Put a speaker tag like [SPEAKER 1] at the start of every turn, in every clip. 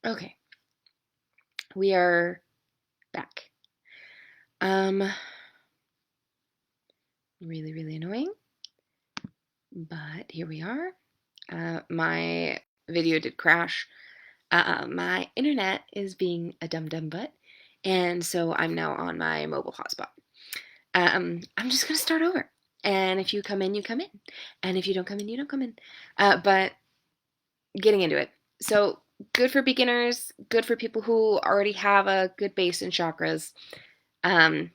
[SPEAKER 1] Okay, we are back. Really, really annoying, but here we are. My video did crash. My internet is being a dum-dum butt, and so I'm now on my mobile hotspot. I'm just gonna start over, and if you come in, you come in, and if you don't come in, you don't come in. But getting into it. So good for beginners, good for people who already have a good base in chakras. Um,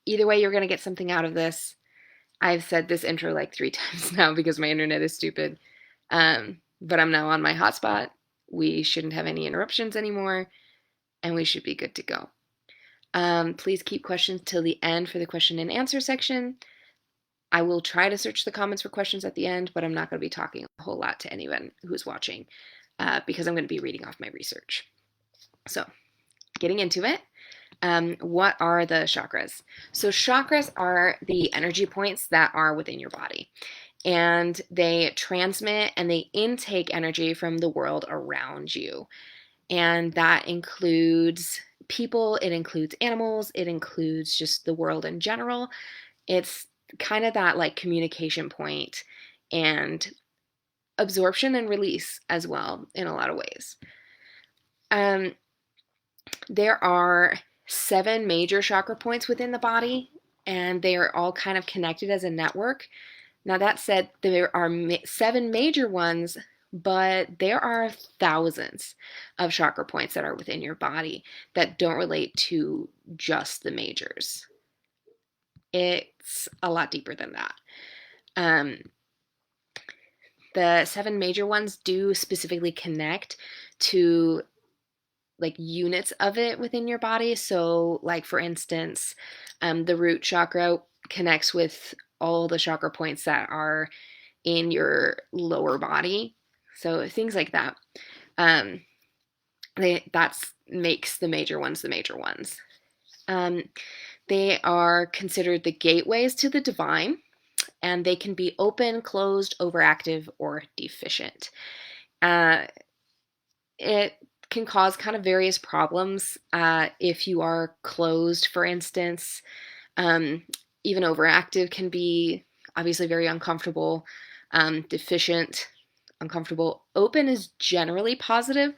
[SPEAKER 1] Either way, you're gonna get something out of this. I've said this intro like 3 times now because my internet is stupid. But I'm now on my hotspot. We shouldn't have any interruptions anymore, and we should be good to go. Please keep questions till the end for the question and answer section. I will try to search the comments for questions at the end, but I'm not going to be talking a whole lot to anyone who's watching because I'm going to be reading off my research. So, getting into it. What are the chakras? So chakras are the energy points that are within your body, and they transmit and they intake energy from the world around you. And that includes people, it includes animals, it includes just the world in general. It's kind of that like communication point and absorption and release as well in a lot of ways. Um, there are 7 major chakra points within the body, and they are all kind of connected as a network. Now, that said, there are 7 major ones, but there are thousands of chakra points that are within your body that don't relate to just the majors. It's a lot deeper than that. The 7 major ones do specifically connect to like units of it within your body. So, like for instance, the root chakra connects with all the chakra points that are in your lower body. So things like that. That's makes the major ones the major ones. They are considered the gateways to the divine, and they can be open, closed, overactive, or deficient. It can cause kind of various problems if you are closed, for instance. Even overactive can be obviously very uncomfortable. Deficient, uncomfortable. Open is generally positive,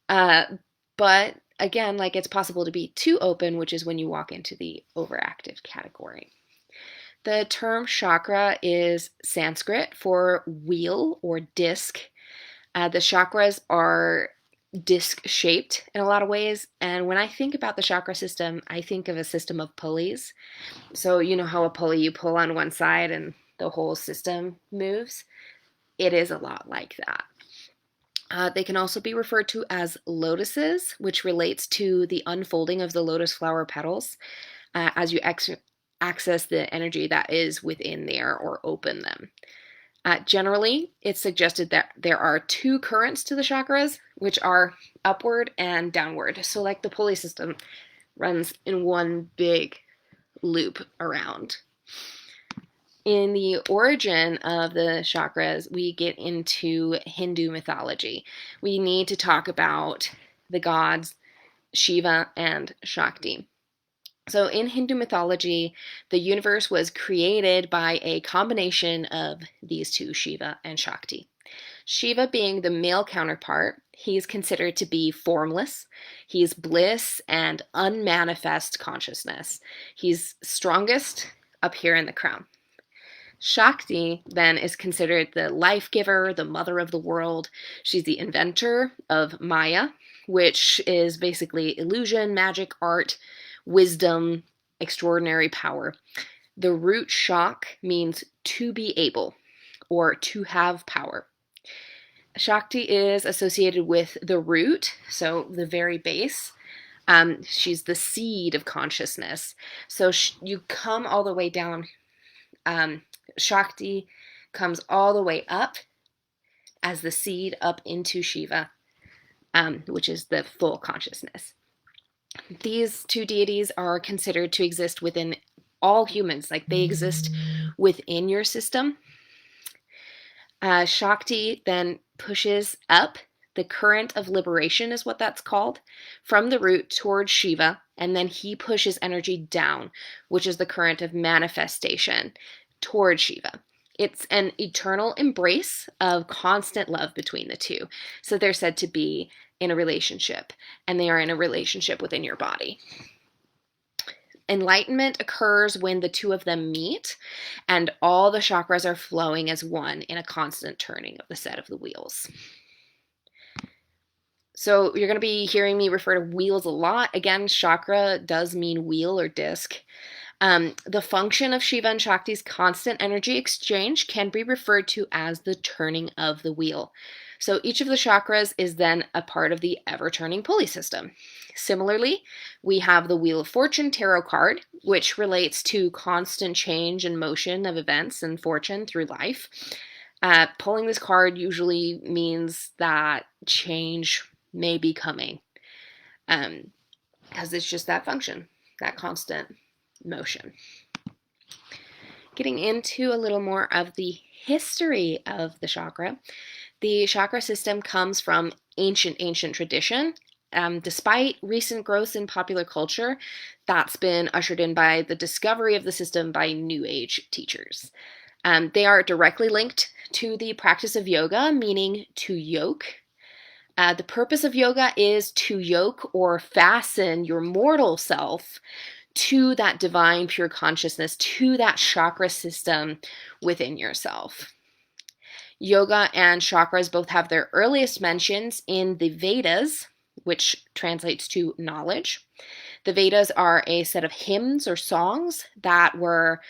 [SPEAKER 1] but again, like it's possible to be too open, which is when you walk into the overactive category. The term chakra is Sanskrit for wheel or disc. The chakras are disc shaped in a lot of ways. And when I think about the chakra system, I think of a system of pulleys. So, you know how a pulley you pull on one side and the whole system moves? It is a lot like that. They can also be referred to as lotuses, which relates to the unfolding of the lotus flower petals as you access the energy that is within there or open them. Generally, it's suggested that there are 2 currents to the chakras, which are upward and downward. So like the pulley system runs in one big loop around. In the origin of the chakras, we get into Hindu mythology. We need to talk about the gods Shiva and Shakti. So in Hindu mythology, the universe was created by a combination of these 2, Shiva and Shakti. Shiva being the male counterpart, he's considered to be formless. He's bliss and unmanifest consciousness. He's strongest up here in the crown. Shakti then is considered the life giver, the mother of the world. She's the inventor of Maya, which is basically illusion, magic, art, wisdom, extraordinary power. The root shak means to be able or to have power. Shakti is associated with the root, so the very base. She's the seed of consciousness. So you come all the way down. Shakti comes all the way up as the seed up into Shiva, which is the full consciousness. These 2 deities are considered to exist within all humans, like they exist within your system. Shakti then pushes up The current of liberation is what that's called, from the root towards Shiva, and then he pushes energy down, which is the current of manifestation towards Shiva. It's an eternal embrace of constant love between the two. So they're said to be in a relationship, and they are in a relationship within your body. Enlightenment occurs when the two of them meet and all the chakras are flowing as one in a constant turning of the set of the wheels. So you're going to be hearing me refer to wheels a lot. Again, chakra does mean wheel or disc. The function of Shiva and Shakti's constant energy exchange can be referred to as the turning of the wheel. So each of the chakras is then a part of the ever-turning pulley system. Similarly, we have the Wheel of Fortune tarot card, which relates to constant change and motion of events and fortune through life. Pulling this card usually means that change may be coming, because it's just that function, that constant motion. Getting into a little more of the history of the chakra. The chakra system comes from ancient tradition. Despite recent growth in popular culture, that's been ushered in by the discovery of the system by New Age teachers. They are directly linked to the practice of yoga, meaning to yoke. The purpose of yoga is to yoke or fasten your mortal self to that divine pure consciousness, to that chakra system within yourself. Yoga and chakras both have their earliest mentions in the Vedas, which translates to knowledge. The Vedas are a set of hymns or songs that were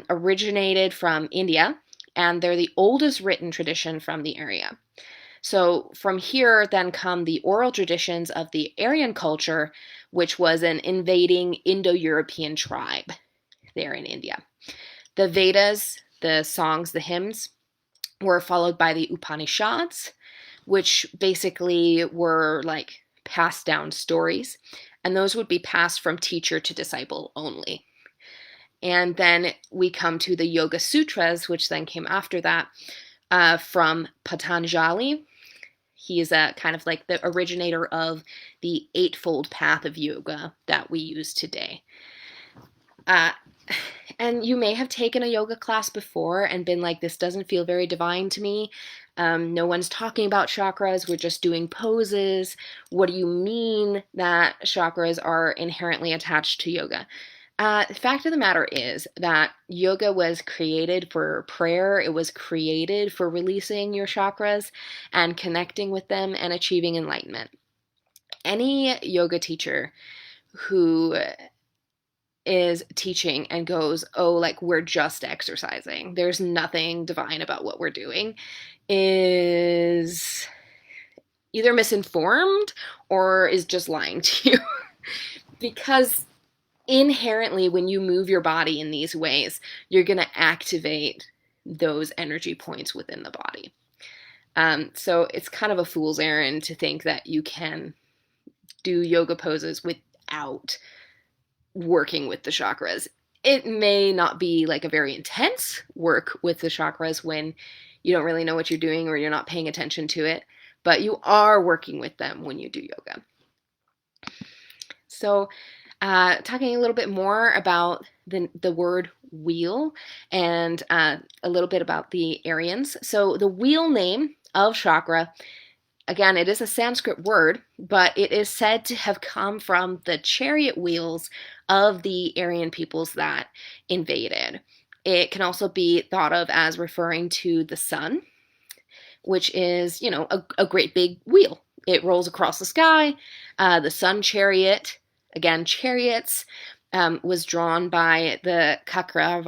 [SPEAKER 1] originated from India, and they're the oldest written tradition from the area. So from here then come the oral traditions of the Aryan culture, which was an invading Indo-European tribe there in India. The Vedas, the songs, the hymns, were followed by the Upanishads, which basically were like passed down stories, and those would be passed from teacher to disciple only. And then we come to the Yoga Sutras, which then came after that, from Patanjali. He is a kind of like the originator of the eightfold path of yoga that we use today. And you may have taken a yoga class before and been like, this doesn't feel very divine to me. No one's talking about chakras. We're just doing poses. What do you mean that chakras are inherently attached to yoga? The fact of the matter is that yoga was created for prayer. It was created for releasing your chakras and connecting with them and achieving enlightenment. Any yoga teacher who is teaching and goes, oh, like we're just exercising, there's nothing divine about what we're doing, is either misinformed or is just lying to you. Because inherently, when you move your body in these ways, you're going to activate those energy points within the body. So it's kind of a fool's errand to think that you can do yoga poses without working with the chakras. It may not be like a very intense work with the chakras when you don't really know what you're doing or you're not paying attention to it, but you are working with them when you do yoga. So talking a little bit more about the word wheel and a little bit about the Aryans. So the wheel name of chakra, again, it is a Sanskrit word, but it is said to have come from the chariot wheels of the Aryan peoples that invaded. It can also be thought of as referring to the sun, which is, you know, a great big wheel. It rolls across the sky. The sun chariot, again, chariots, was drawn by the Chakra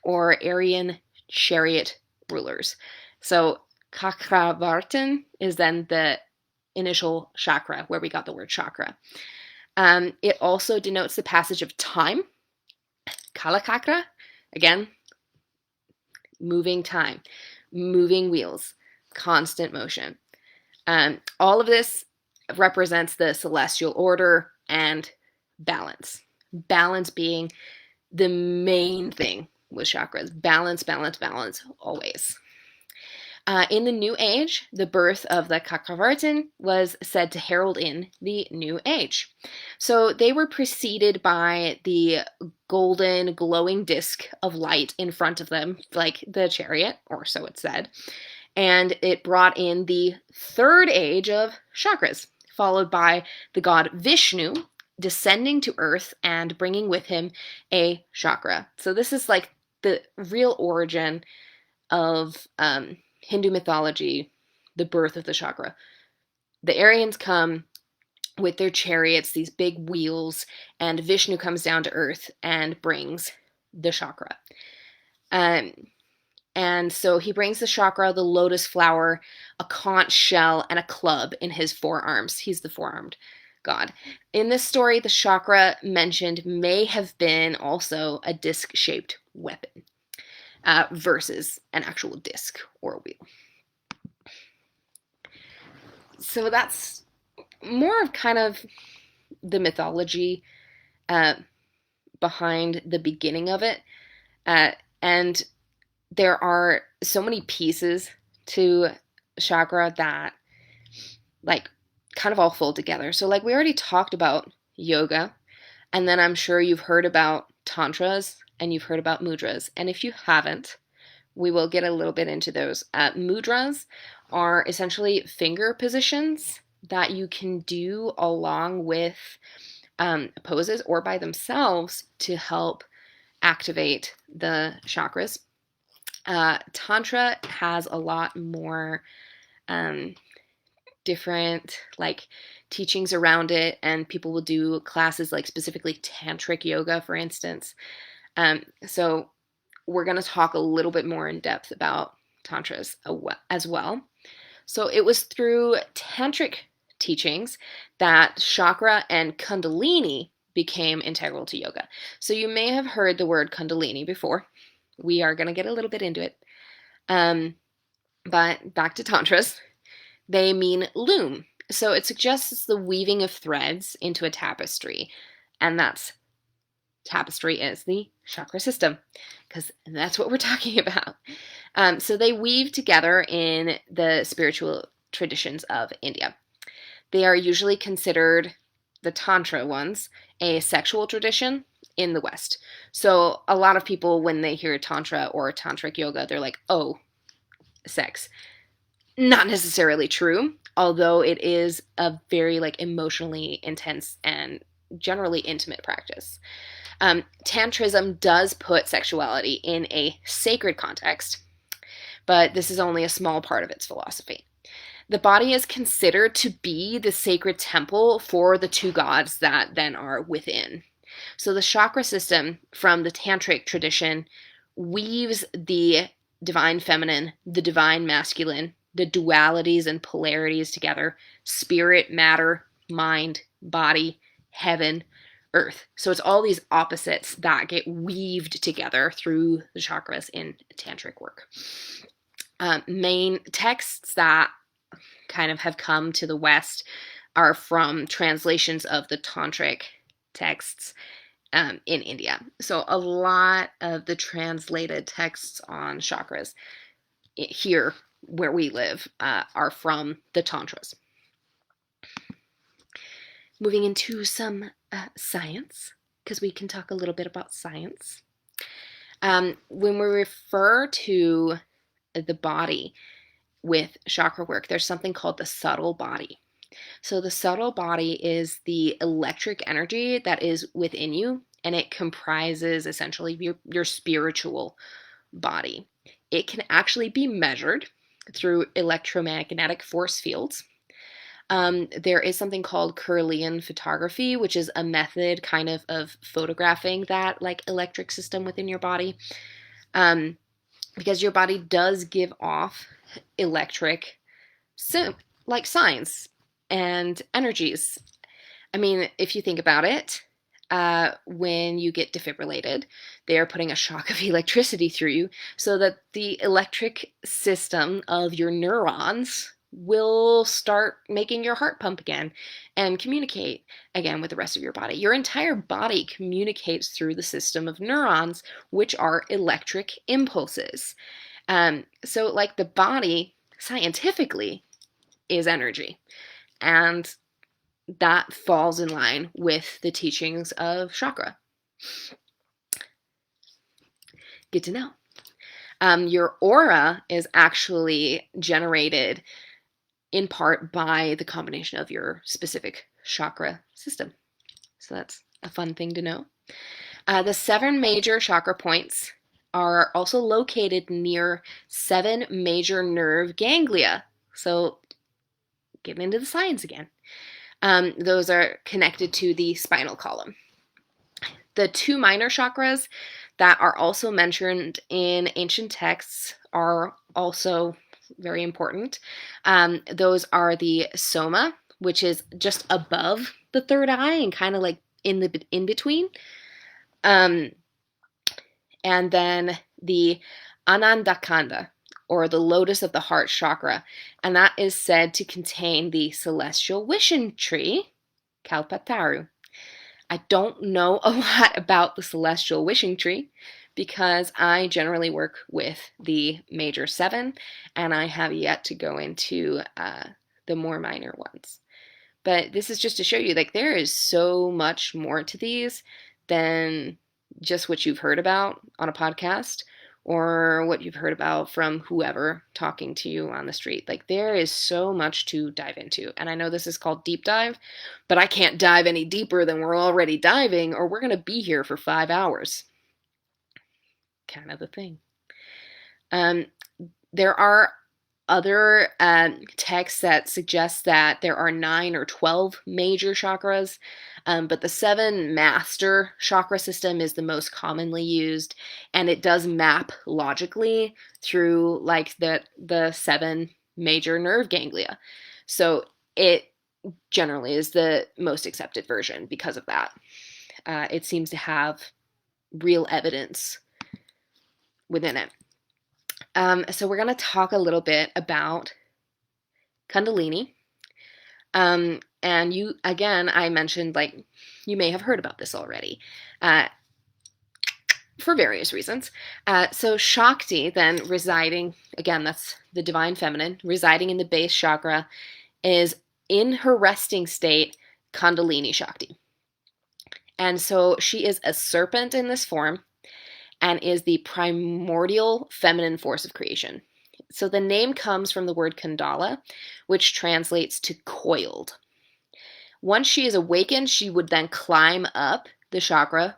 [SPEAKER 1] or Aryan chariot rulers. So Chakravartin is then the initial chakra, where we got the word chakra. It also denotes the passage of time. Kalachakra, again, moving time, moving wheels, constant motion. All of this represents the celestial order and balance. Balance being the main thing with chakras. Balance, balance, balance, always. In the New Age, the birth of the Chakra was said to herald in the New Age. So they were preceded by the golden glowing disc of light in front of them, like the chariot, or so it said. And it brought in the third age of chakras, followed by the god Vishnu descending to earth and bringing with him a chakra. So this is like the real origin of Hindu mythology, the birth of the chakra. The Aryans come with their chariots, these big wheels, and Vishnu comes down to earth and brings the chakra. And so he brings the chakra, the lotus flower, a conch shell, and a club in his forearms. He's the four-armed god. In this story, the chakra mentioned may have been also a disc-shaped weapon. Versus an actual disc or a wheel. So that's more of kind of the mythology behind the beginning of it. And there are so many pieces to chakra that like kind of all fold together. So like we already talked about yoga, and then I'm sure you've heard about tantras and you've heard about mudras. And if you haven't, we will get a little bit into those. Mudras are essentially finger positions that you can do along with poses or by themselves to help activate the chakras. Tantra has a lot more different like teachings around it, and people will do classes like specifically tantric yoga, for instance. So we're going to talk a little bit more in depth about tantras as well. So it was through tantric teachings that chakra and kundalini became integral to yoga. So you may have heard the word kundalini before. We are going to get a little bit into it. But back to tantras. They mean loom. So it suggests the weaving of threads into a tapestry. And tapestry is the chakra system, because that's what we're talking about. So they weave together in the spiritual traditions of India. They are usually considered, the Tantra ones, a sexual tradition in the West. So a lot of people, when they hear Tantra or Tantric yoga, they're like, oh, sex. Not necessarily true, although it is a very like emotionally intense and generally intimate practice. Tantrism does put sexuality in a sacred context, but this is only a small part of its philosophy. The body is considered to be the sacred temple for the two gods that then are within. So the chakra system from the tantric tradition weaves the divine feminine, the divine masculine, the dualities and polarities together: spirit, matter, mind, body, heaven, earth. So it's all these opposites that get weaved together through the chakras in tantric work. Main texts that kind of have come to the West are from translations of the tantric texts in India. So a lot of the translated texts on chakras here where we live are from the tantras. Moving into some science, because we can talk a little bit about science. When we refer to the body with chakra work, there's something called the subtle body. So the subtle body is the electric energy that is within you, and it comprises essentially your spiritual body. It can actually be measured through electromagnetic force fields. There is something called Kirlian photography, which is a method kind of photographing that like electric system within your body. Because your body does give off electric like signs and energies. I mean, if you think about it, when you get defibrillated, they are putting a shock of electricity through you so that the electric system of your neurons will start making your heart pump again and communicate again with the rest of your body. Your entire body communicates through the system of neurons, which are electric impulses. So like the body scientifically is energy. And that falls in line with the teachings of chakra. Good to know. Your aura is actually generated in part by the combination of your specific chakra system. So that's a fun thing to know. The 7 major chakra points are also located near 7 major nerve ganglia. So getting into the science again. Those are connected to the spinal column. The 2 minor chakras that are also mentioned in ancient texts are also very important. Those are the soma, which is just above the third eye and kind of like in between. And then the anandakanda, or the lotus of the heart chakra, and that is said to contain the celestial wishing tree, Kalpataru. I don't know a lot about the celestial wishing tree because I generally work with the major 7, and I have yet to go into the more minor ones. But this is just to show you, like, there is so much more to these than just what you've heard about on a podcast or what you've heard about from whoever talking to you on the street. Like, there is so much to dive into. And I know this is called deep dive, but I can't dive any deeper than we're already diving, or we're going to be here for 5 hours. Kind of the thing. There are other texts that suggest that there are 9 or 12 major chakras, but the 7 master chakra system is the most commonly used, and it does map logically through like the 7 major nerve ganglia. So it generally is the most accepted version because of that. It seems to have real evidence within it. So we're going to talk a little bit about Kundalini. And you, again, I mentioned, like, you may have heard about this already, for various reasons. So Shakti, then residing, again, that's the divine feminine, residing in the base chakra, is in her resting state, Kundalini Shakti. And so she is a serpent in this form, and is the primordial feminine force of creation. So the name comes from the word kundala, which translates to coiled. Once she is awakened, she would then climb up the chakra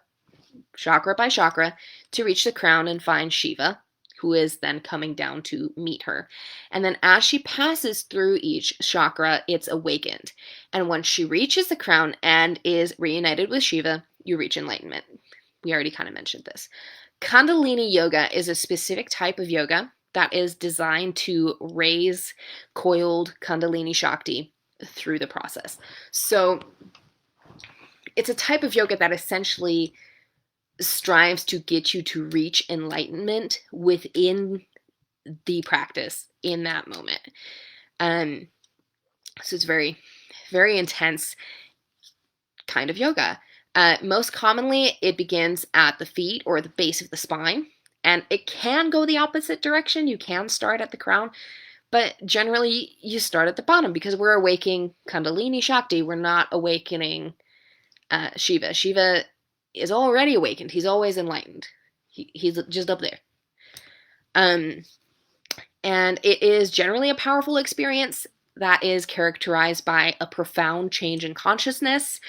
[SPEAKER 1] by chakra, to reach the crown and find Shiva, who is then coming down to meet her. And then as she passes through each chakra, it's awakened. And once she reaches the crown and is reunited with Shiva, you reach enlightenment. We already kind of mentioned this. Kundalini yoga is a specific type of yoga that is designed to raise coiled Kundalini Shakti through the process. So it's a type of yoga that essentially strives to get you to reach enlightenment within the practice in that moment. So it's very, very intense kind of yoga. Most commonly, it begins at the feet or the base of the spine, and it can go the opposite direction. You can start at the crown, but generally you start at the bottom because we're awakening Kundalini Shakti. We're not awakening Shiva. Shiva is already awakened. He's always enlightened. He's just up there. And it is generally a powerful experience that is characterized by a profound change in consciousness,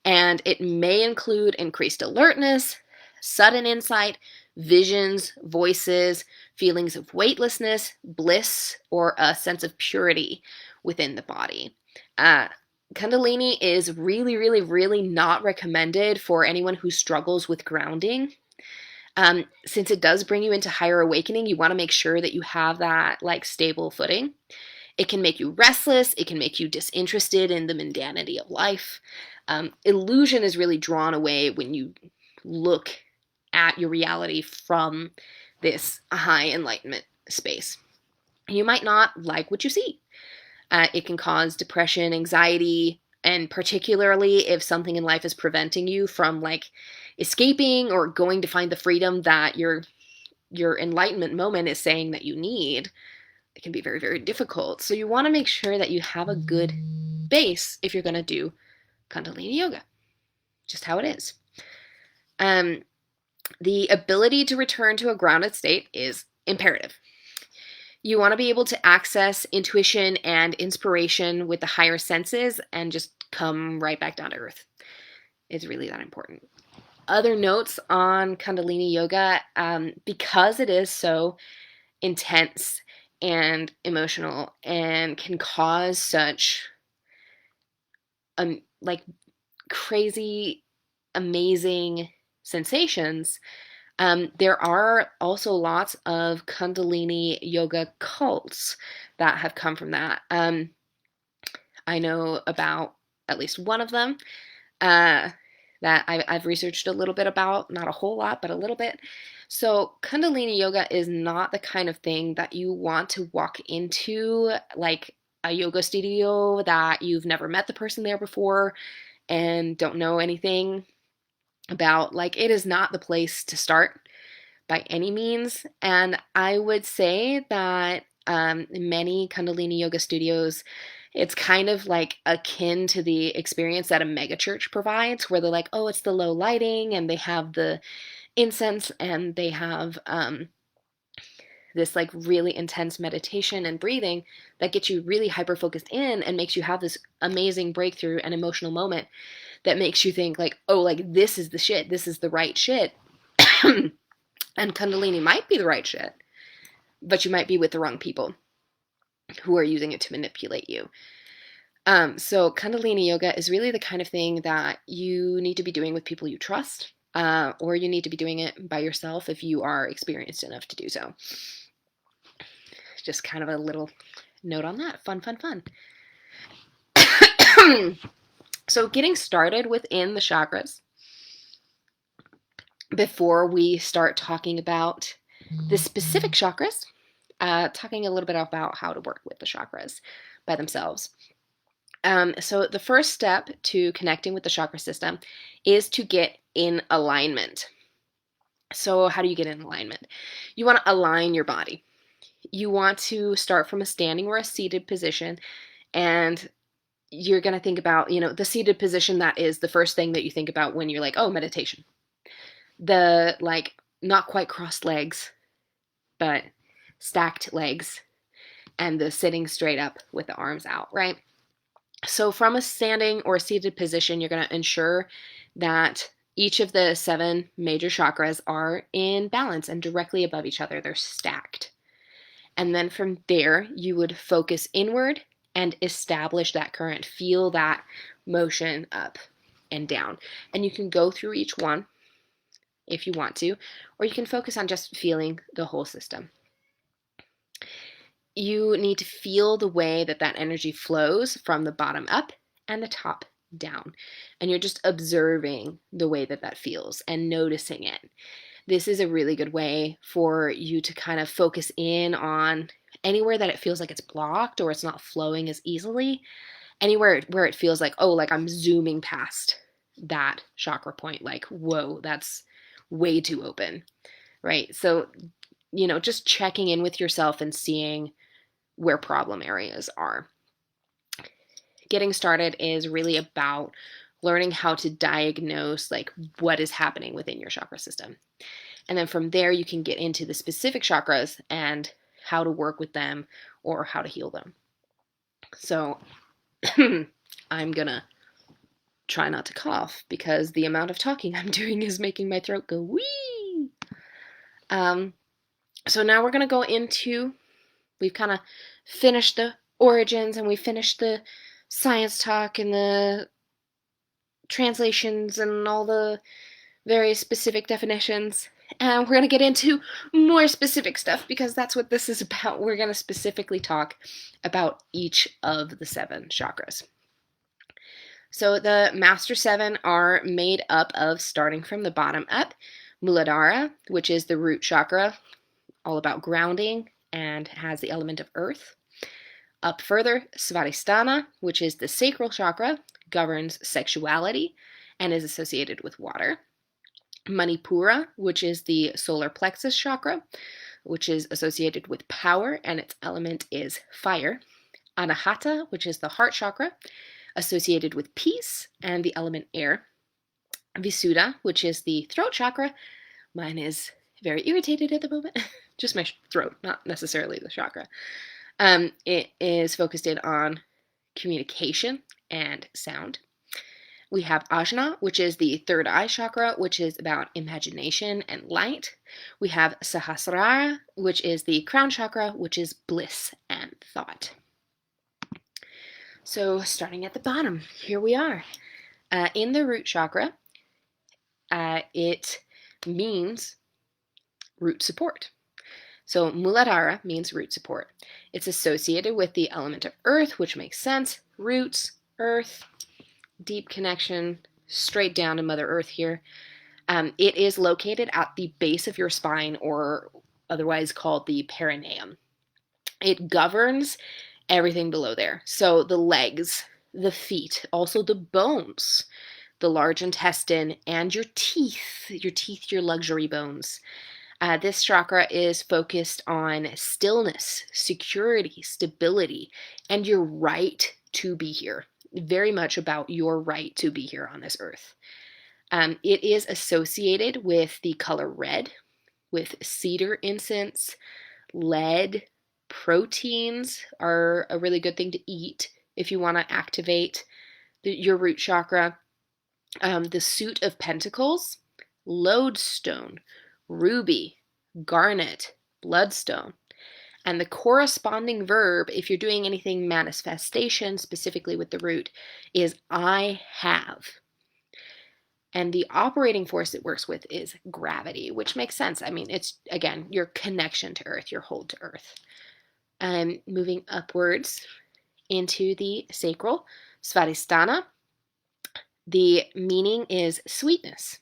[SPEAKER 1] and it may include increased alertness, sudden insight, visions, voices, feelings of weightlessness, bliss, or a sense of purity within the body. Kundalini is really, really, really not recommended for anyone who struggles with grounding. Since it does bring you into higher awakening, you want to make sure that you have that like stable footing. It can make you restless. It can make you disinterested in the mundanity of life. Illusion is really drawn away when you look at your reality from this high enlightenment space. You might not like what you see. It can cause depression, anxiety, and particularly if something in life is preventing you from like escaping or going to find the freedom that your enlightenment moment is saying that you need, it can be very, very difficult. So you want to make sure that you have a good base if you're going to do Kundalini yoga. Just how it is. The ability to return to a grounded state is imperative. You want to be able to access intuition and inspiration with the higher senses and just come right back down to earth. It's really that important. Other notes on Kundalini yoga, because it is so intense and emotional and can cause such like crazy, amazing sensations, there are also lots of Kundalini yoga cults that have come from that. I know about at least one of them that I've researched a little bit about, not a whole lot, but a little bit. So Kundalini yoga is not the kind of thing that you want to walk into like a yoga studio that you've never met the person there before and don't know anything about. Like, it is not the place to start by any means. And I would say that many Kundalini yoga studios, it's kind of like akin to the experience that a megachurch provides, where they're like, oh, it's the low lighting and they have the incense and they have this like really intense meditation and breathing that gets you really hyper focused in and makes you have this amazing breakthrough and emotional moment that makes you think like, oh, like this is the shit, this is the right shit. And Kundalini might be the right shit, but you might be with the wrong people who are using it to manipulate you. So Kundalini yoga is really the kind of thing that you need to be doing with people you trust, or you need to be doing it by yourself if you are experienced enough to do so. Just kind of a little note on that. Fun, fun, fun. So getting started within the chakras, before we start talking about the specific chakras, talking a little bit about how to work with the chakras by themselves. So the first step to connecting with the chakra system is to get in alignment. So how do you get in alignment? You want to align your body. You want to start from a standing or a seated position, and you're going to think about, the seated position. That is the first thing that you think about when you're like, oh, meditation. The like not quite crossed legs, but stacked legs, and the sitting straight up with the arms out, right? So from a standing or seated position, you're going to ensure that each of the 7 major chakras are in balance and directly above each other. They're stacked. And then from there, you would focus inward and establish that current. Feel that motion up and down. And you can go through each one if you want to, or you can focus on just feeling the whole system. You need to feel the way that that energy flows from the bottom up and the top down. And you're just observing the way that that feels and noticing it. This is a really good way for you to kind of focus in on anywhere that it feels like it's blocked or it's not flowing as easily. Anywhere where it feels like, oh, like I'm zooming past that chakra point, like, whoa, that's way too open, right? So, just checking in with yourself and seeing where problem areas are. Getting started is really about learning how to diagnose like what is happening within your chakra system. And then from there, you can get into the specific chakras and how to work with them or how to heal them. So I'm gonna try not to cough because the amount of talking I'm doing is making my throat go wee. So now we're gonna go into, we've kind of finished the origins and we finished the science talk and the translations and all the very specific definitions. And we're going to get into more specific stuff because that's what this is about. We're going to specifically talk about each of the 7 chakras. So the Master 7 are made up of, starting from the bottom up, Muladhara, which is the root chakra, all about grounding and has the element of earth. Up further, Svadhisthana, which is the sacral chakra, governs sexuality and is associated with water. Manipura, which is the solar plexus chakra, which is associated with power, and its element is fire. Anahata, which is the heart chakra, associated with peace, and the element air. Visuddha, which is the throat chakra. Mine is very irritated at the moment. Just my throat, not necessarily the chakra. It is focused in on communication and sound. We have Ajna, which is the third eye chakra, which is about imagination and light. We have Sahasrara, which is the crown chakra, which is bliss and thought. So starting at the bottom, here we are. In the root chakra, it means root support. So Muladhara means root support. It's associated with the element of earth, which makes sense. Roots, earth, deep connection, straight down to Mother Earth here. It is located at the base of your spine, or otherwise called the perineum. It governs everything below there. So the legs, the feet, also the bones, the large intestine, and your teeth, your luxury bones. This chakra is focused on stillness, security, stability, and your right to be here. Very much about your right to be here on this earth. It is associated with the color red, with cedar incense, lead. Proteins are a really good thing to eat if you want to activate your root chakra. The suit of pentacles, lodestone, ruby, garnet, bloodstone. And the corresponding verb, if you're doing anything manifestation, specifically with the root, is I have. And the operating force it works with is gravity, which makes sense. I mean, it's, again, your connection to earth, your hold to earth. Moving upwards into the sacral, Svadhisthana. The meaning is sweetness,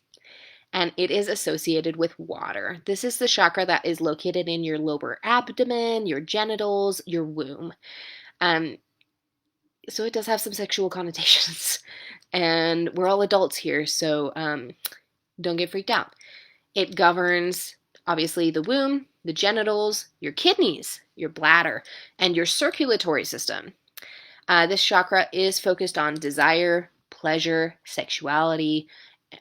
[SPEAKER 1] and it is associated with water. This is the chakra that is located in your lower abdomen, your genitals, your womb. So it does have some sexual connotations, and we're all adults here, so don't get freaked out. It governs, obviously, the womb, the genitals, your kidneys, your bladder, and your circulatory system. This chakra is focused on desire, pleasure, sexuality,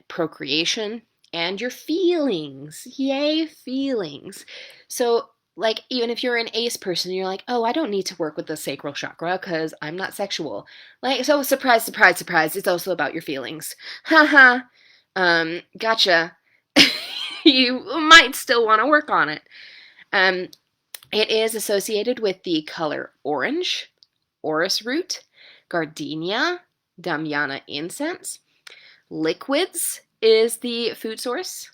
[SPEAKER 1] procreation, and your feelings. Yay, feelings. So, like, even if you're an ace person, you're like, oh, I don't need to work with the sacral chakra because I'm not sexual. Like, so surprise, surprise, surprise, it's also about your feelings. Haha. Gotcha. You might still want to work on it. It is associated with the color orange, orris root, gardenia, damiana incense. Liquids is the food source.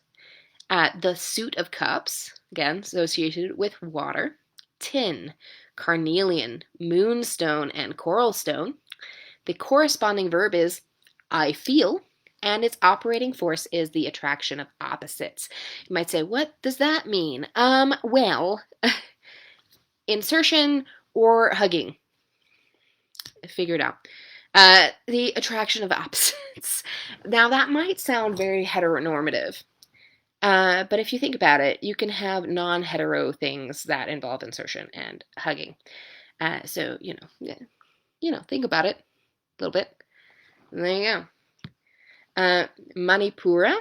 [SPEAKER 1] The suit of cups, again, associated with water. Tin, carnelian, moonstone, and coral stone. The corresponding verb is I feel, and its operating force is the attraction of opposites. You might say, what does that mean? Well, insertion or hugging. Figure it out. The attraction of opposites. Now, that might sound very heteronormative, but if you think about it, you can have non-hetero things that involve insertion and hugging. So, think about it a little bit. And there you go. Manipura,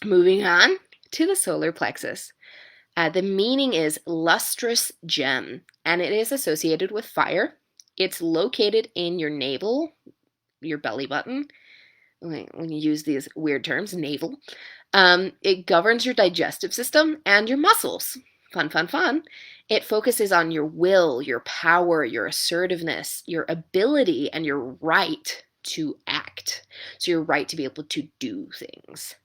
[SPEAKER 1] moving on to the solar plexus. The meaning is lustrous gem, and it is associated with fire. It's located in your navel, your belly button. When you use these weird terms, navel. It governs your digestive system and your muscles. Fun, fun, fun. It focuses on your will, your power, your assertiveness, your ability, and your right to act. So your right to be able to do things.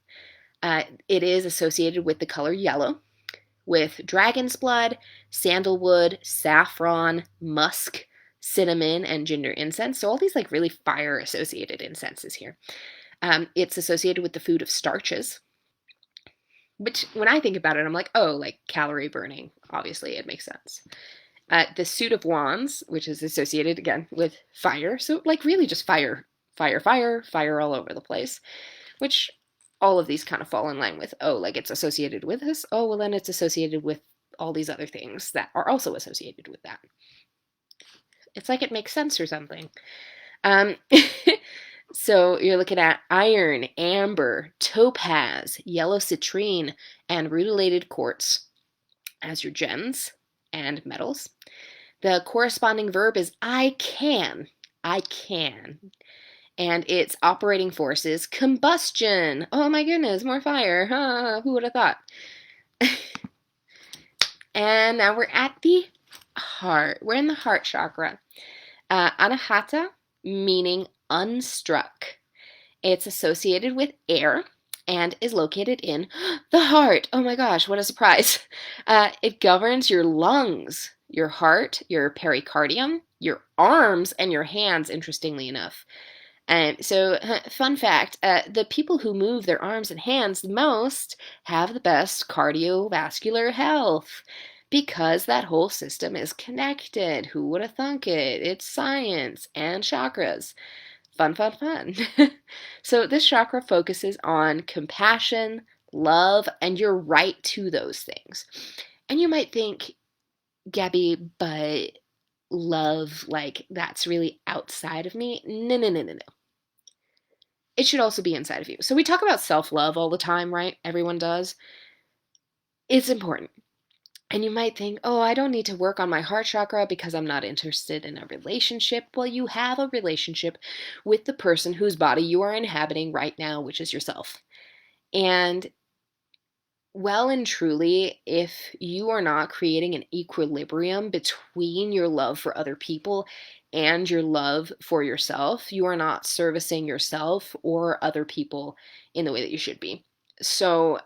[SPEAKER 1] It is associated with the color yellow, with dragon's blood, sandalwood, saffron, musk, cinnamon, and ginger incense. So all these like really fire associated incenses here. It's associated with the food of starches, which when I think about it, I'm like, oh, like calorie burning. Obviously, it makes sense. The suit of wands, which is associated again with fire. So like really just fire, fire, fire, fire all over the place, which all of these kind of fall in line with, oh, like it's associated with this. Oh, well, then it's associated with all these other things that are also associated with that. It's like it makes sense or something. Um, so you're looking at iron, amber, topaz, yellow citrine, and rutilated quartz as your gems and metals. The corresponding verb is I can. I can. And its operating force is combustion. Oh my goodness, more fire. Huh, who would have thought? And now we're at the heart. We're in the heart chakra. Anahata, meaning unstruck. It's associated with air and is located in the heart. Oh my gosh, what a surprise. It governs your lungs, your heart, your pericardium, your arms, and your hands, interestingly enough. So, fun fact, the people who move their arms and hands the most have the best cardiovascular health because that whole system is connected. Who would have thunk it? It's science and chakras. Fun, fun, fun. So, this chakra focuses on compassion, love, and your right to those things. And you might think, Gabby, but love, like, that's really outside of me. No, no, no, no, no. It should also be inside of you. So we talk about self-love all the time, right? Everyone does. It's important. And you might think, oh, I don't need to work on my heart chakra because I'm not interested in a relationship. Well, you have a relationship with the person whose body you are inhabiting right now, which is yourself. And well and truly, if you are not creating an equilibrium between your love for other people and your love for yourself, you are not servicing yourself or other people in the way that you should be. So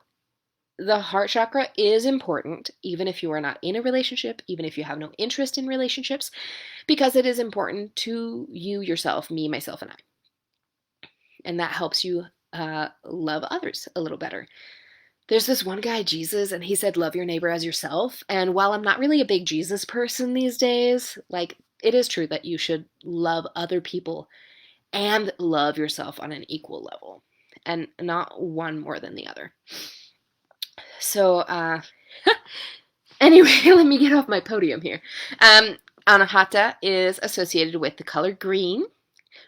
[SPEAKER 1] the heart chakra is important, even if you are not in a relationship, even if you have no interest in relationships, because it is important to you, yourself, me, myself, and I. And that helps you love others a little better. There's this one guy, Jesus, and he said, love your neighbor as yourself. And while I'm not really a big Jesus person these days, like, it is true that you should love other people and love yourself on an equal level, and not one more than the other. So, anyway, let me get off my podium here. Anahata is associated with the color green,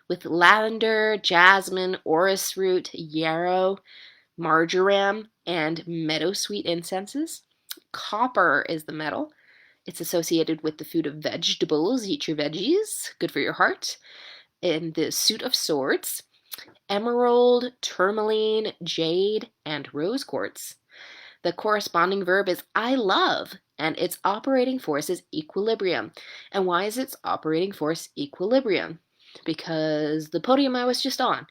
[SPEAKER 1] with lavender, jasmine, orris root, yarrow, marjoram, and meadowsweet incenses. Copper is the metal. It's associated with the food of vegetables. Eat your veggies. Good for your heart. And the suit of swords. Emerald, tourmaline, jade, and rose quartz. The corresponding verb is I love, and its operating force is equilibrium. And why is its operating force equilibrium? Because the podium I was just on,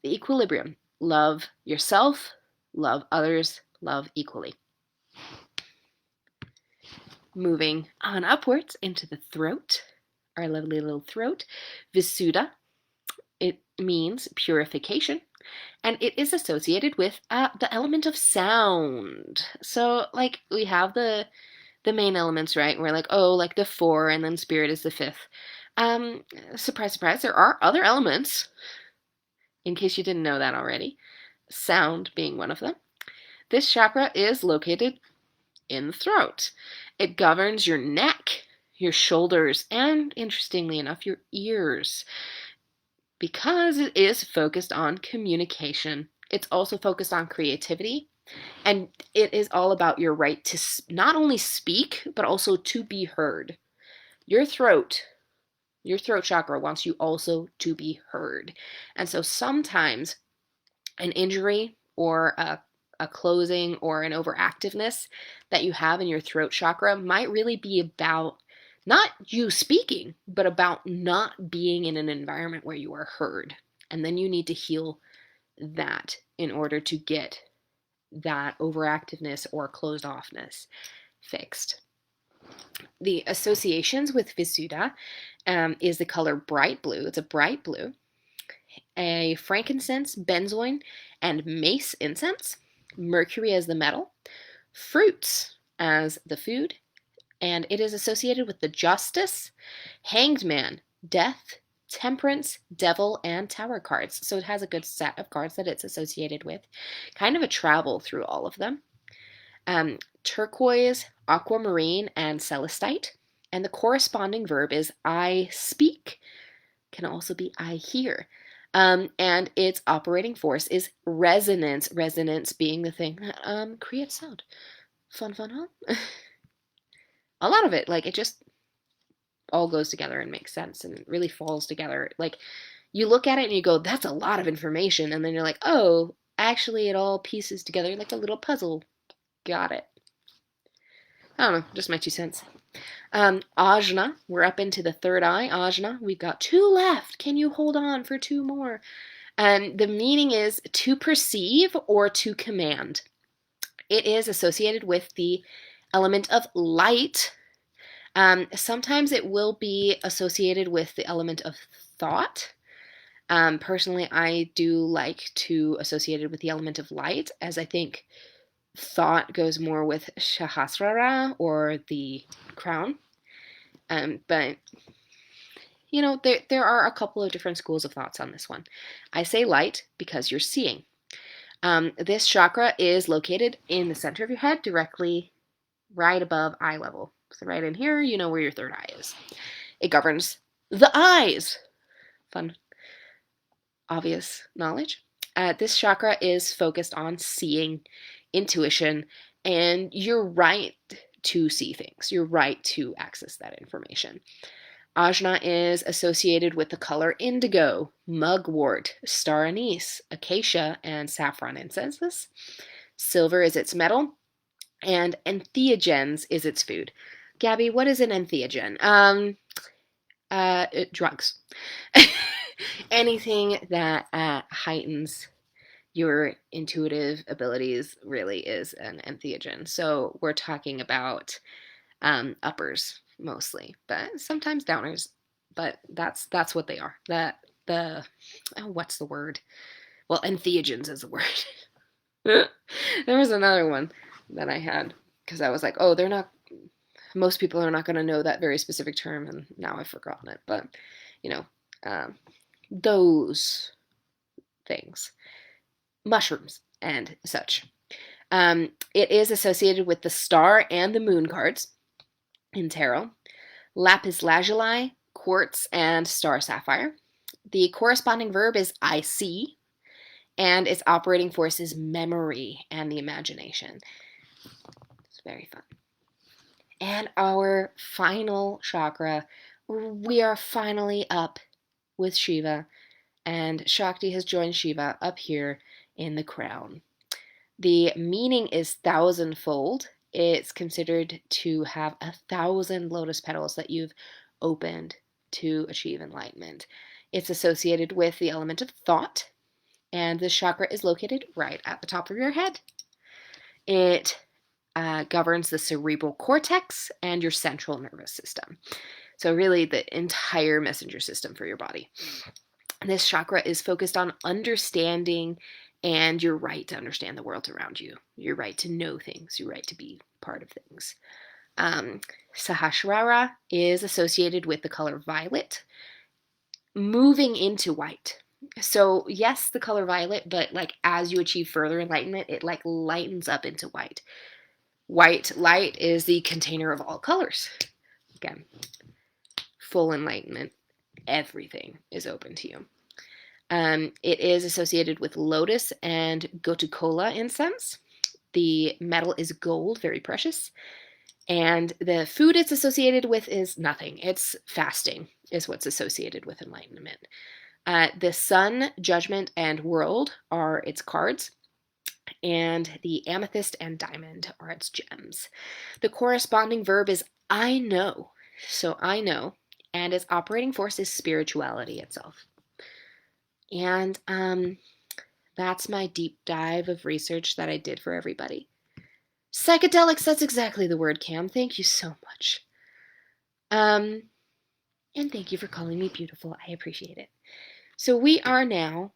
[SPEAKER 1] the equilibrium. Love yourself, love others, love equally. Moving on upwards into the throat, our lovely little throat. Visuddha, it means purification, and it is associated with the element of sound. So, like, we have the main elements, right? We're like, oh, like the four, and then spirit is the fifth. Surprise, surprise, there are other elements, in case you didn't know that already. Sound being one of them. This chakra is located in the throat. It governs your neck, your shoulders, and, interestingly enough, your ears, because it is focused on communication. It's also focused on creativity, and it is all about your right to not only speak, but also to be heard. Your throat chakra wants you also to be heard. And so sometimes an injury or a closing or an overactiveness that you have in your throat chakra might really be about not you speaking, but about not being in an environment where you are heard. And then you need to heal that in order to get that overactiveness or closed offness fixed. The associations with Visuddha is the color bright blue. It's a bright blue. A frankincense, benzoin, and mace incense. Mercury as the metal. Fruits as the food. And it is associated with the justice, hanged man, death, temperance, devil, and tower cards. So it has a good set of cards that it's associated with. Kind of a travel through all of them. Turquoise, aquamarine, and celestite. And the corresponding verb is I speak, can also be I hear. And its operating force is resonance, resonance being the thing that creates sound. Fun, huh? A lot of it, like, it just all goes together and makes sense and it really falls together. Like, you look at it and you go, that's a lot of information. And then you're like, oh, actually, it all pieces together like a little puzzle. Got it. I don't know, just my 2 cents. Ajna, we're up into the third eye. Ajna, we've got 2 left. Can you hold on for 2 more? The meaning is to perceive or to command. It is associated with the element of light. Sometimes it will be associated with the element of thought. Personally, I do like to associate it with the element of light, as I think thought goes more with Sahasrara or the crown. But you know, there are a couple of different schools of thoughts on this one. I say light because you're seeing. This chakra is located in the center of your head, directly right above eye level. So right in here, you know where your third eye is. It governs the eyes. Fun, obvious knowledge. This chakra is focused on seeing, intuition, and you're right to see things. You're right to access that information. Ajna is associated with the color indigo, mugwort, star anise, acacia, and saffron incenses. Silver is its metal, and entheogens is its food. Gabby, what is an entheogen? Drugs. Anything that heightens your intuitive abilities really is an entheogen. So we're talking about uppers mostly, but sometimes downers. But that's what they are. What's the word? Well, entheogens is the word. There was another one that I had because I was like, oh, they're not. Most people are not going to know that very specific term, and now I've forgotten it. But you know, those things, mushrooms and such. It is associated with the star and the moon cards in tarot, lapis lazuli, quartz, and star sapphire. The corresponding verb is I see, and its operating force is memory and the imagination. It's very fun. And our final chakra, we are finally up with Shiva, and Shakti has joined Shiva up here in the crown. The meaning is thousandfold. It's considered to have 1,000 lotus petals that you've opened to achieve enlightenment. It's associated with the element of thought, and this chakra is located right at the top of your head. It governs the cerebral cortex and your central nervous system. So really the entire messenger system for your body. This chakra is focused on understanding and your right to understand the world around you. Your right to know things. Your right to be part of things. Sahasrara is associated with the color violet, moving into white. So yes, the color violet, but like as you achieve further enlightenment, it like lightens up into white. White light is the container of all colors. Again, full enlightenment. Everything is open to you. It is associated with lotus and gotukola incense. The metal is gold, very precious. And the food it's associated with is nothing. It's fasting is what's associated with enlightenment. The sun, judgment, and world are its cards. And the amethyst and diamond are its gems. The corresponding verb is I know. So I know. And its operating force is spirituality itself. And that's my deep dive of research that I did for everybody. Psychedelics, that's exactly the word, Cam. Thank you so much. And thank you for calling me beautiful. I appreciate it. So we are now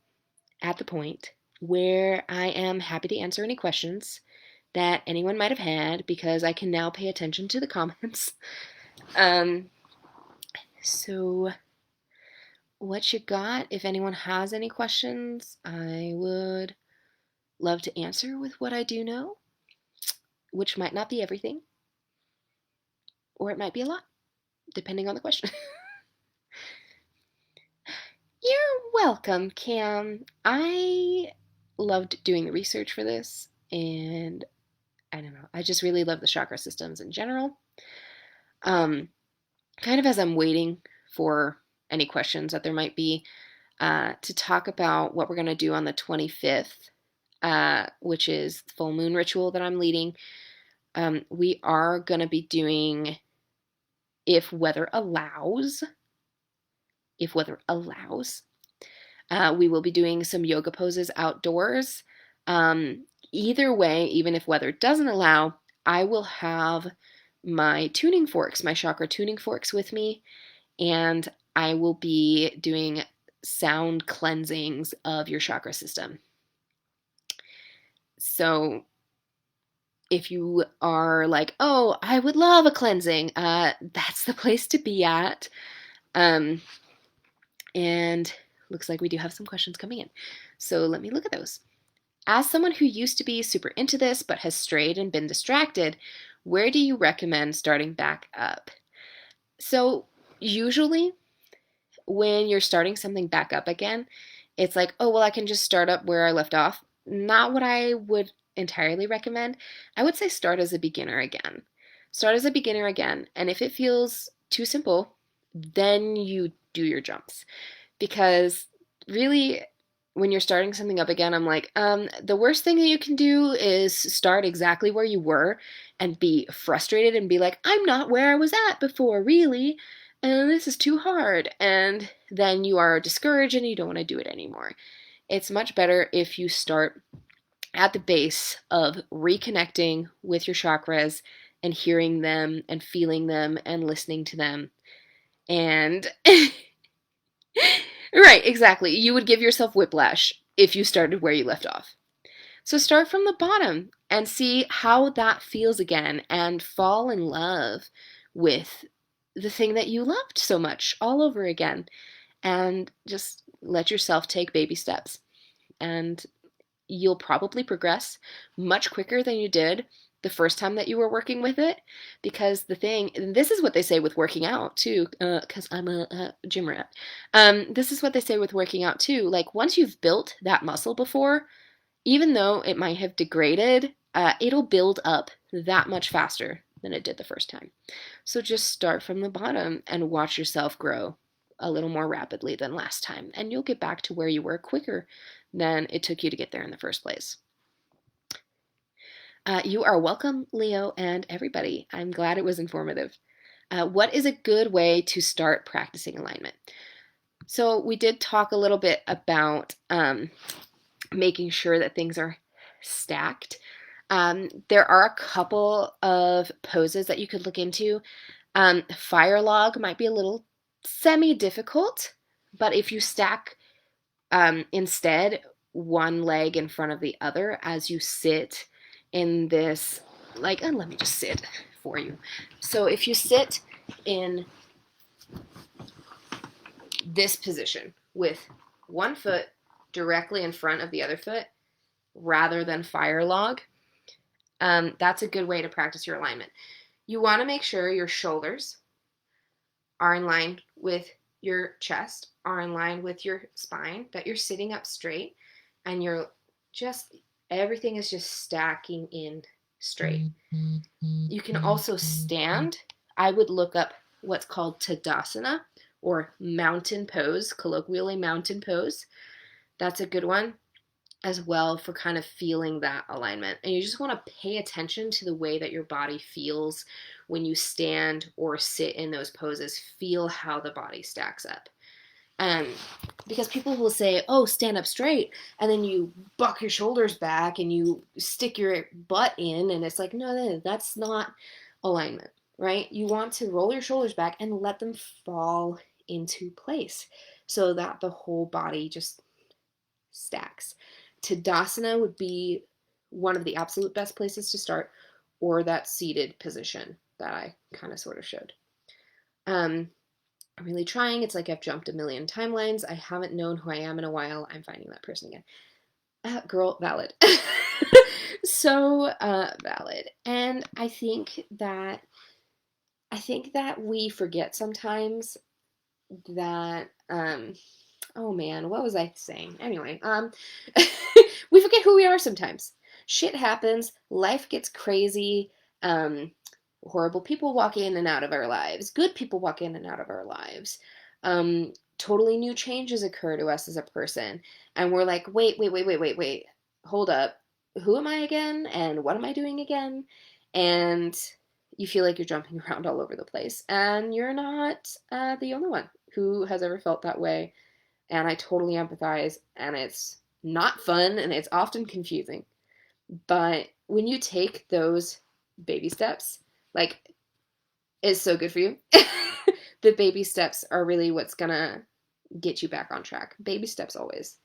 [SPEAKER 1] at the point where I am happy to answer any questions that anyone might have had because I can now pay attention to the comments. So what you got? If anyone has any questions, I would love to answer with what I do know. which might not be everything, or it might be a lot, depending on the question. You're welcome, Cam. I loved doing the research for this, and I don't know, I just really love the chakra systems in general. Kind of as I'm waiting for any questions that there might be, to talk about what we're going to do on the 25th, which is the full moon ritual that I'm leading. We are going to be doing, if weather allows, we will be doing some yoga poses outdoors. Either way, even if weather doesn't allow, I will have my tuning forks, my chakra tuning forks with me, and I will be doing sound cleansings of your chakra system. So if you are like, oh, I would love a cleansing, that's the place to be at. And looks like we do have some questions coming in. So let me look at those. As someone who used to be super into this but has strayed and been distracted, where do you recommend starting back up? So usually when you're starting something back up again, it's like, oh, well, I can just start up where I left off. Not what I would entirely recommend. I would say start as a beginner again. Start as a beginner again. And if it feels too simple, then you do your jumps. Because really, when you're starting something up again, I'm like, the worst thing that you can do is start exactly where you were and be frustrated and be like, I'm not where I was at before, really, and this is too hard. And then you are discouraged and you don't want to do it anymore. It's much better if you start at the base of reconnecting with your chakras and hearing them and feeling them and listening to them. And right, exactly. You would give yourself whiplash if you started where you left off. So start from the bottom and see how that feels again and fall in love with the thing that you loved so much all over again. And just let yourself take baby steps. And you'll probably progress much quicker than you did the first time that you were working with it, because this is what they say with working out too, because I'm a gym rat. This is what they say with working out too. Like, once you've built that muscle before, even though it might have degraded, it'll build up that much faster than it did the first time. So just start from the bottom and watch yourself grow a little more rapidly than last time, and you'll get back to where you were quicker than it took you to get there in the first place. You are welcome, Leo, and everybody. I'm glad it was informative. What is a good way to start practicing alignment? So we did talk a little bit about making sure that things are stacked. There are a couple of poses that you could look into. Fire log might be a little semi-difficult, but if you stack instead one leg in front of the other as you sit in this, like, let me just sit for you. So if you sit in this position with one foot directly in front of the other foot rather than fire log, that's a good way to practice your alignment. You want to make sure your shoulders are in line with your chest, are in line with your spine, that you're sitting up straight, and everything is just stacking in straight. You can also stand. I would look up what's called Tadasana, or mountain pose, colloquially mountain pose. That's a good one as well for kind of feeling that alignment. And you just want to pay attention to the way that your body feels when you stand or sit in those poses. Feel how the body stacks up. Because people will say, oh, stand up straight, and then you buck your shoulders back and you stick your butt in, and it's like, no, that's not alignment, right? You want to roll your shoulders back and let them fall into place so that the whole body just stacks. Tadasana would be one of the absolute best places to start, or that seated position that I kind of sort of showed. I'm really trying. It's like I've jumped a million timelines. I haven't known who I am in a while. I'm finding that person again. Girl, valid. So valid. And I think that we forget sometimes that oh man, what was I saying? Anyway, we forget who we are sometimes. Shit happens, life gets crazy, um, horrible people walk in and out of our lives, good people walk in and out of our lives. Totally new changes occur to us as a person, and we're like, wait, hold up. Who am I again? And what am I doing again? And you feel like you're jumping around all over the place, and you're not the only one who has ever felt that way. And I totally empathize, and it's not fun, and it's often confusing. But when you take those baby steps, like, it's so good for you. The baby steps are really what's gonna get you back on track. Baby steps always.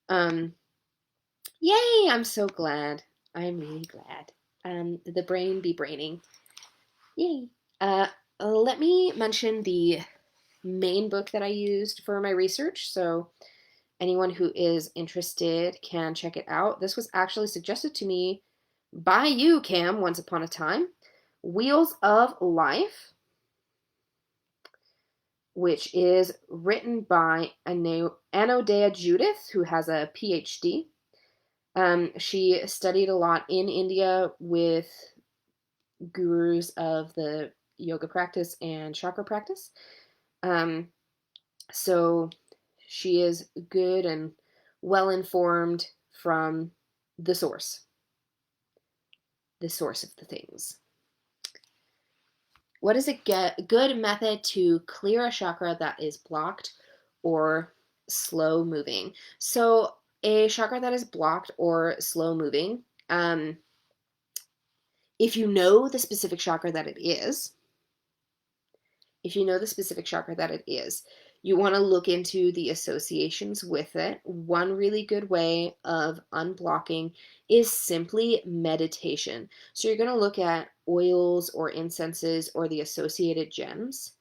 [SPEAKER 1] Um, Yay! I'm so glad. I'm really glad. The brain be braining. Yay! Uh, Let me mention the main book that I used for my research. So anyone who is interested can check it out. This was actually suggested to me by you, Cam, once upon a time. Wheels of Life, which is written by Anodea Judith, who has a PhD. She studied a lot in India with gurus of the yoga practice and chakra practice. So she is good and well informed from the source of the things. What is a good method to clear a chakra that is blocked or slow moving? So a chakra that is blocked or slow moving, if you know the specific chakra that it is, you want to look into the associations with it. One really good way of unblocking is simply meditation. So you're going to look at oils or incenses or the associated gems.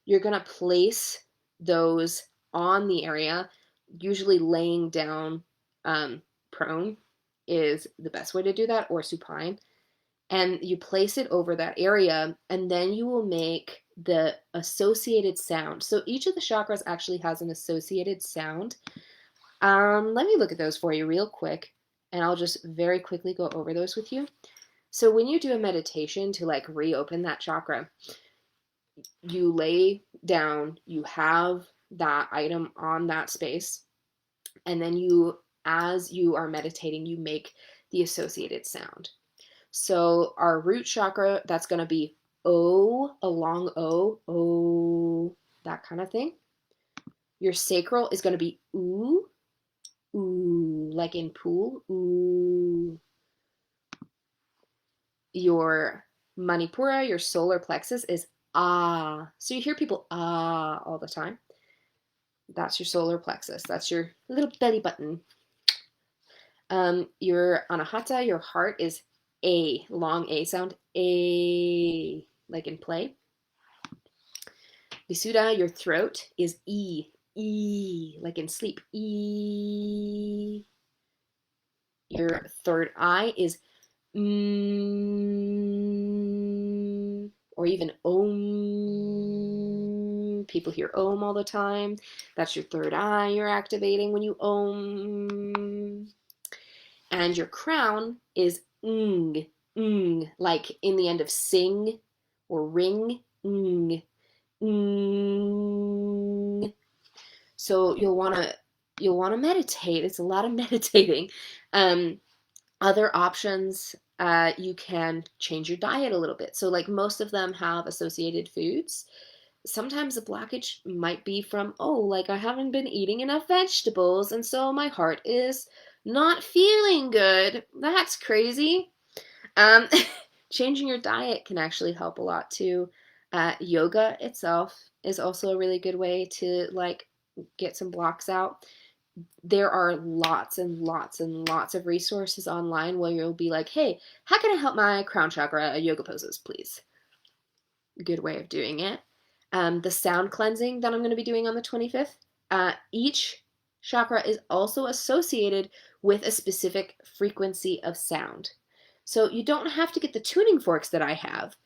[SPEAKER 1] You're going to place those on the area, usually laying down prone is the best way to do that, or supine. And you place it over that area, and then you will make the associated sound. So each of the chakras actually has an associated sound. Let me look at those for you real quick, and I'll just very quickly go over those with you. So when you do a meditation to like reopen that chakra, you lay down, you have that item on that space, and then you, as you are meditating, you make the associated sound. So our root chakra, that's going to be O, a long O, that kind of thing. Your sacral is going to be oo, like in pool, oo. Your manipura, your solar plexus, is ah. So you hear people ah all the time. That's your solar plexus. That's your little belly button. Your anahata, your heart, is a, long A sound, a, like in play. Visuddha, your throat, is E, like in sleep, E. Your third eye is or even Om. People hear Om all the time. That's your third eye you're activating when you Om. And your crown is like in the end of sing or ring, So you'll want to meditate. It's a lot of meditating. Other options, you can change your diet a little bit. So like most of them have associated foods. Sometimes the blockage might be from, like I haven't been eating enough vegetables, and so my heart is not feeling good. That's crazy. Changing your diet can actually help a lot too. Yoga itself is also a really good way to like get some blocks out. There are lots and lots and lots of resources online where you'll be like, hey, how can I help my crown chakra yoga poses, please? Good way of doing it. The sound cleansing that I'm going to be doing on the 25th, each chakra is also associated with a specific frequency of sound. So you don't have to get the tuning forks that I have,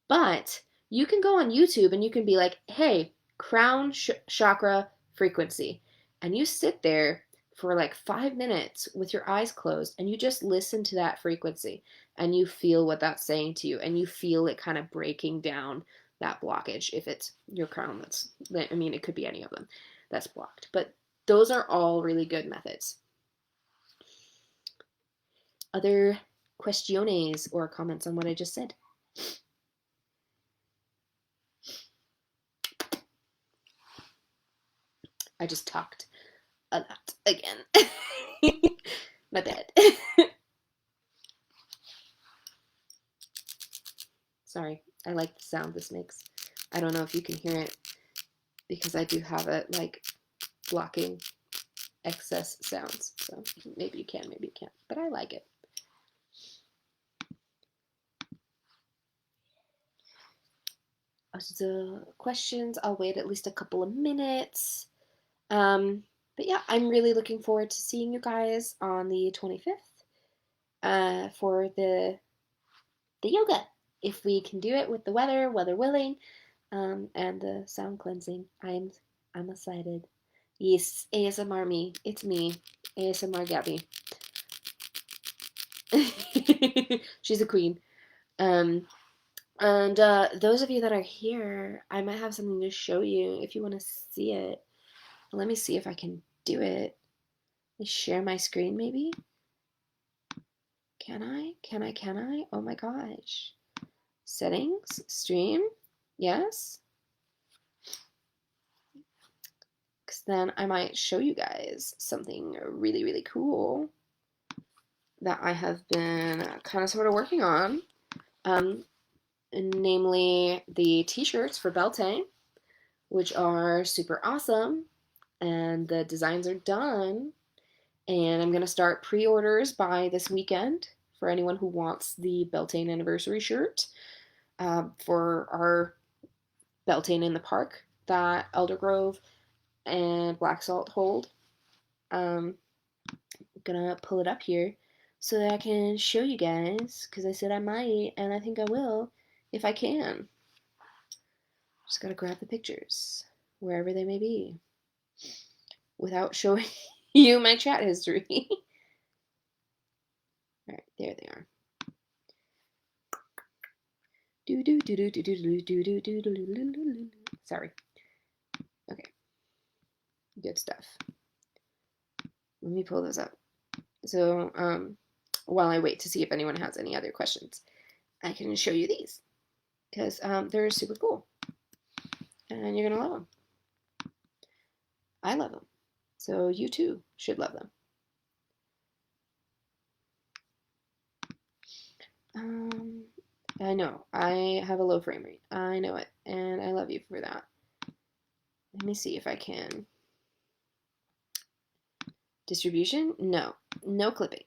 [SPEAKER 1] but you can go on YouTube and you can be like, hey, crown chakra frequency. And you sit there for like 5 minutes with your eyes closed and you just listen to that frequency and you feel what that's saying to you and you feel it kind of breaking down that blockage. If it's your crown, I mean, it could be any of them that's blocked, but those are all really good methods. Other questiones or comments on what I just said? I just talked a lot again. My bad. Sorry, I like the sound this makes. I don't know if you can hear it because I do have it like blocking excess sounds. So maybe you can, maybe you can't, but I like it. The questions, I'll wait at least a couple of minutes. But yeah, I'm really looking forward to seeing you guys on the 25th for the yoga. If we can do it with the weather willing, and the sound cleansing. I'm excited. Yes, ASMR me. It's me, ASMR Gaby. She's a queen. And those of you that are here, I might have something to show you if you want to see it. Let me see if I can do it. Let me share my screen, maybe. Can I? Oh my gosh. Settings, stream, yes. Because then I might show you guys something really, really cool that I have been kind of sort of working on. Namely the t-shirts for Beltane, which are super awesome. And the designs are done. And I'm going to start pre-orders by this weekend for anyone who wants the Beltane anniversary shirt for our Beltane in the Park that Eldergrove and Black Salt hold. I'm gonna pull it up here so that I can show you guys, because I said I might, and I think I will if I can. Just gotta grab the pictures, wherever they may be, without showing you my chat history. Alright, there they are. Sorry. Okay. Good stuff. Let me pull those up. So, while I wait to see if anyone has any other questions, I can show you these, because they're super cool. And you're going to love them. I love them. So you too should love them. I know. I have a low frame rate. I know it. And I love you for that. Let me see if I can. Distribution? No. No clipping.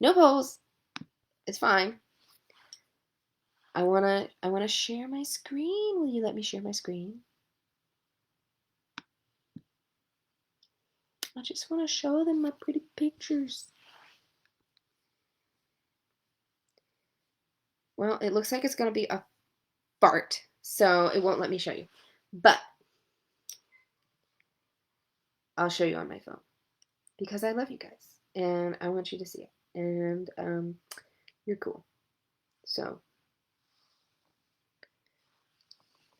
[SPEAKER 1] No polls. It's fine. I wanna share my screen. Will you let me share my screen? I just want to show them my pretty pictures. Well, it looks like it's going to be a fart, so it won't let me show you. But I'll show you on my phone because I love you guys and I want you to see it. And you're cool. So,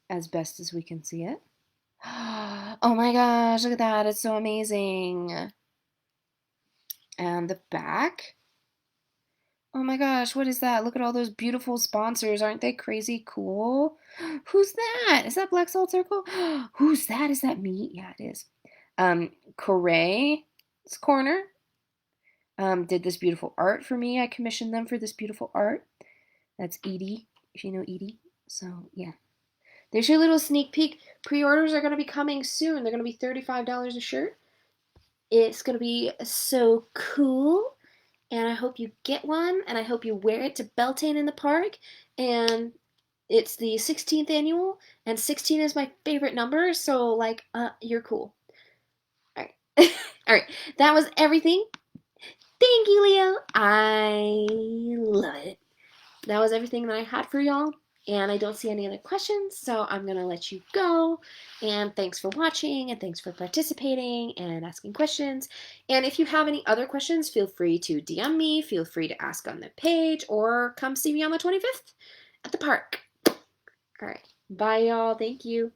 [SPEAKER 1] as best as we can see it. Oh my gosh, look at that. It's so amazing. And the back. Oh my gosh, what is that? Look at all those beautiful sponsors. Aren't they crazy cool? Who's that? Is that Black Salt Circle? Who's that? Is that me? Yeah, it is. Coray's Corner did this beautiful art for me. I commissioned them for this beautiful art. That's Edie, if you know Edie. So, yeah. There's your little sneak peek. Pre-orders are going to be coming soon. They're going to be $35 a shirt. It's going to be so cool. And I hope you get one. And I hope you wear it to Beltane in the Park. And it's the 16th annual. And 16 is my favorite number. So, like, you're cool. All right. All right. That was everything. Thank you, Leo. I that was everything that I had for y'all. And I don't see any other questions, so I'm going to let you go. And thanks for watching, and thanks for participating and asking questions. And if you have any other questions, feel free to DM me, feel free to ask on the page, or come see me on the 25th at the park. All right. Bye, y'all. Thank you.